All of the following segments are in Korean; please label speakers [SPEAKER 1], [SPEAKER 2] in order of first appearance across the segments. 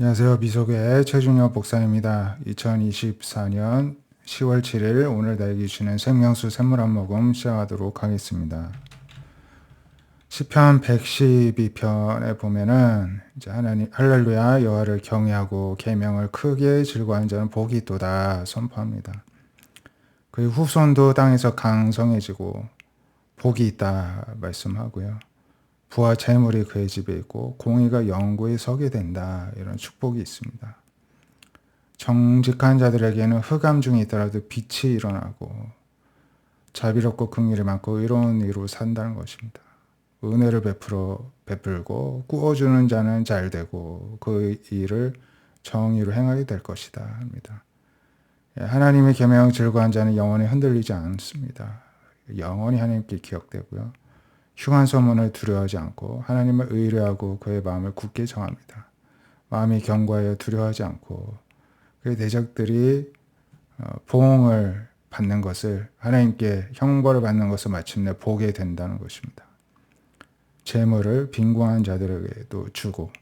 [SPEAKER 1] 안녕하세요. 미소교회 최준혁 목사입니다. 2024년 10월 7일 오늘 나에게 주시는 생명수 샘물 한 모금 시작하도록 하겠습니다. 시편 112편에 보면은 이제 하나님 할렐루야 여호와를 경외하고 계명을 크게 즐거워하는 자는 복이 있도다 선포합니다. 그의 후손도 땅에서 강성해지고 복이 있다 말씀하고요. 부와 재물이 그의 집에 있고 공의가 영구히 서게 된다. 이런 축복이 있습니다. 정직한 자들에게는 흑암 중에 있더라도 빛이 일어나고 자비롭고 긍휼이 많고 의로운 이로 산다는 것입니다. 은혜를 베풀고 꾸어주는 자는 잘되고 그 일을 정의로 행하게 될 것이다 합니다. 하나님의 계명 즐거워한 자는 영원히 흔들리지 않습니다. 영원히 하나님께 기억되고요. 흉한 소문을 두려워하지 않고 하나님을 의뢰하고 그의 마음을 굳게 정합니다. 마음이 견고하여 두려워하지 않고 그의 대적들이 보응을 받는 것을 하나님께 형벌을 받는 것을 마침내 보게 된다는 것입니다. 재물을 빈궁한 자들에게도 주고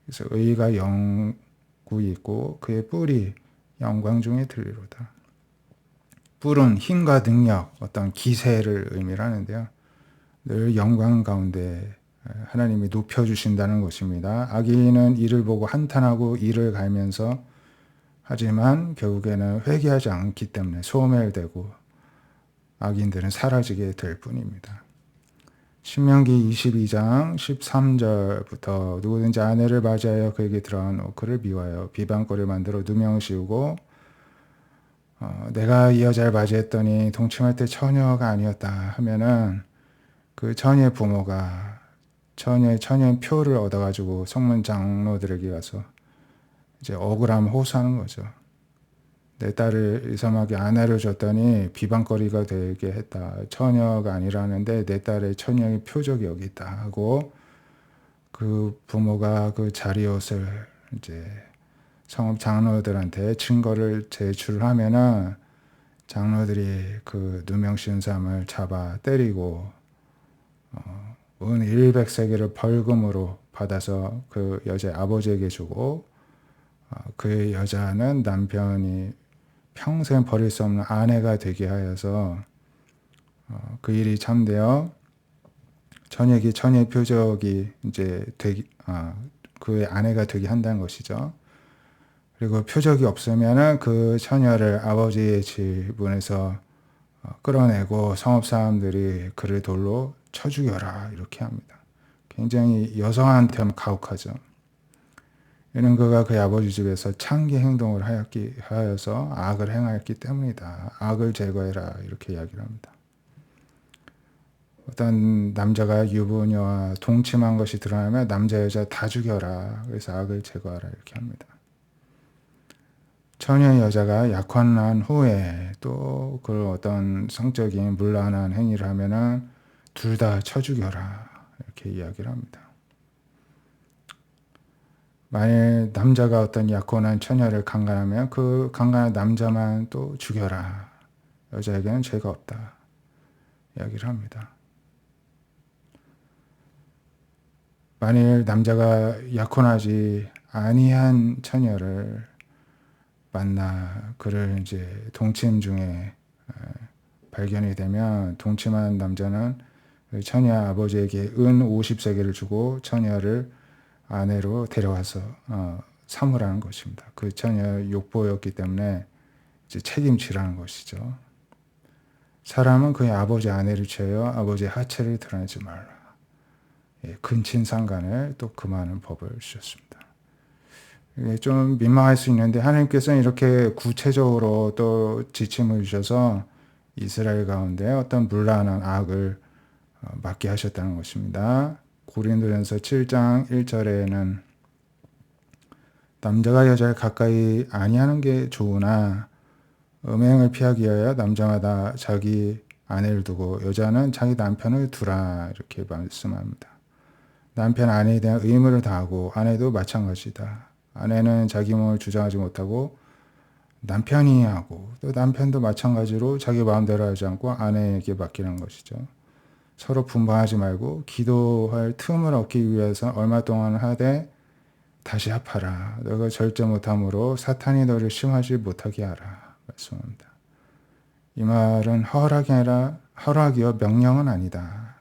[SPEAKER 1] 그래서 의가 영구히 있고 그의 뿔이 영광 중에 들리로다. 뿔은 힘과 능력, 어떤 기세를 의미를 하는데요. 늘 영광 가운데 하나님이 높여주신다는 것입니다. 악인은 이를 보고 한탄하고 이를 갈면서 하지만 결국에는 회개하지 않기 때문에 소멸되고 악인들은 사라지게 될 뿐입니다. 신명기 22장 13절부터 누구든지 아내를 맞이하여 그에게 들어가노 그를 미워하여 비방거리를 만들어 누명을 씌우고 내가 이 여자를 맞이했더니 동침할 때 처녀가 아니었다 하면은 그 처녀의 부모가 처녀의 표를 얻어가지고 성문 장로들에게 가서 이제 억울함 호소하는 거죠. 내 딸을 이sam하게 아내를 줬더니 비방거리가 되게 했다. 처녀가 아니라는데 내 딸의 처녀의 표적이 여기 있다 하고 그 부모가 그 자리옷을 이제 성읍 장로들한테 증거를 제출하면은 장로들이 그 누명 씌운 사람을 잡아 때리고 은 100세겔을 벌금으로 받아서 그 여자의 아버지에게 주고 그 여자는 남편이 평생 버릴 수 없는 아내가 되게 하여서 그 일이 참되어 처녀의 표적이 이제 그의 아내가 되게 한다는 것이죠. 그리고 표적이 없으면은 그 처녀를 아버지의 집안에서 끌어내고 성읍 사람들이 그를 돌로 쳐 죽여라 이렇게 합니다. 굉장히 여성한테만 가혹하죠. 이는 그가 그의 아버지 집에서 창기 행동을 하여서 악을 행하였기 때문이다. 악을 제거해라 이렇게 이야기를 합니다. 어떤 남자가 유부녀와 동침한 것이 드러나면 남자 여자 다 죽여라. 그래서 악을 제거하라 이렇게 합니다. 처녀의 여자가 약혼한 후에 또 그 어떤 성적인 문란한 행위를 하면은 둘 다 쳐 죽여라 이렇게 이야기를 합니다. 만일 남자가 어떤 약혼한 처녀를 강간하면 그 강간한 남자만 또 죽여라. 여자에게는 죄가 없다. 이야기를 합니다. 만일 남자가 약혼하지 아니한 처녀를 만나 그를 이제 동침 중에 발견이 되면 동침한 남자는 처녀 아버지에게 은 50세겔을 주고 처녀를 아내로 데려와서 사무라는 것입니다. 그 처녀 욕보였기 때문에 이제 책임지라는 것이죠. 사람은 그의 아버지 아내를 취하여 아버지의 하체를 드러내지 말라. 근친상간을 또 금하는 법을 주셨습니다. 이게 좀 민망할 수 있는데 하나님께서는 이렇게 구체적으로 또 지침을 주셔서 이스라엘 가운데 어떤 문란한 악을 막게 하셨다는 것입니다. 고린도전서 7장 1절에는 남자가 여자를 가까이 아니하는 게 좋으나 음행을 피하기 위하여 남자마다 자기 아내를 두고 여자는 자기 남편을 두라 이렇게 말씀합니다. 남편 아내에 대한 의무를 다하고 아내도 마찬가지다. 아내는 자기 몸을 주장하지 못하고 남편이 하고 또 남편도 마찬가지로 자기 마음대로 하지 않고 아내에게 맡기는 것이죠. 서로 분방하지 말고 기도할 틈을 얻기 위해서 얼마 동안 하되 다시 합하라. 너가 절제 못함으로 사탄이 너를 심하지 못하게 하라. 말씀합니다. 이 말은 허락이요 명령은 아니다.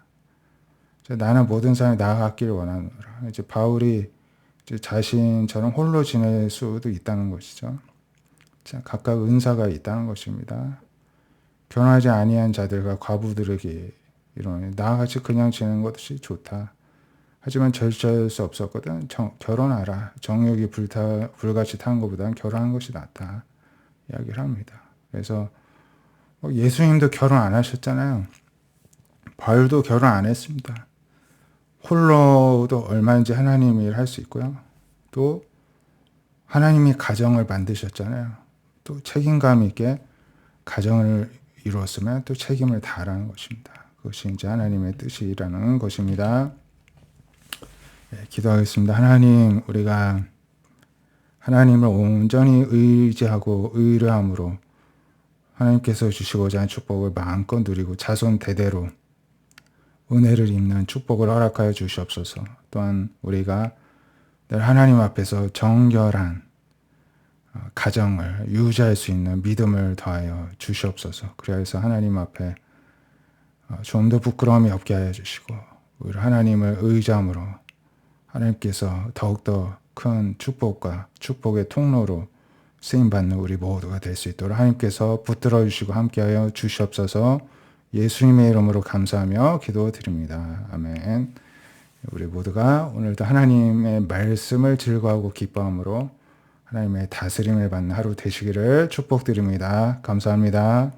[SPEAKER 1] 나는 모든 사람이 나아갔기를 원하노라. 이제 바울이 이제 자신처럼 홀로 지낼 수도 있다는 것이죠. 자, 각각 은사가 있다는 것입니다. 결혼하지 아니한 자들과 과부들에게 이런 나같이 그냥 지내는 것이 좋다. 하지만 절제할 수 없었거든. 결혼하라. 정욕이 불같이 타는 것보다는 결혼하는 것이 낫다. 이야기를 합니다. 그래서 예수님도 결혼 안 하셨잖아요. 바울도 결혼 안 했습니다. 홀로도 얼마든지 하나님 일 할 수 있고요. 또 하나님이 가정을 만드셨잖아요. 또 책임감 있게 가정을 이루었으면 또 책임을 다하라는 것입니다. 그것이 이제 하나님의 뜻이라는 것입니다. 네, 기도하겠습니다. 하나님, 우리가 하나님을 온전히 의지하고 의뢰함으로 하나님께서 주시고자 하는 축복을 마음껏 누리고 자손 대대로 은혜를 입는 축복을 허락하여 주시옵소서. 또한 우리가 늘 하나님 앞에서 정결한 가정을 유지할 수 있는 믿음을 더하여 주시옵소서. 그래서 하나님 앞에 좀 더 부끄러움이 없게 하여 주시고 우리 하나님을 의지함으로 하나님께서 더욱더 큰 축복과 축복의 통로로 쓰임받는 우리 모두가 될 수 있도록 하나님께서 붙들어 주시고 함께하여 주시옵소서. 예수님의 이름으로 감사하며 기도드립니다. 아멘. 우리 모두가 오늘도 하나님의 말씀을 즐거워하고 기뻐함으로 하나님의 다스림을 받는 하루 되시기를 축복드립니다. 감사합니다.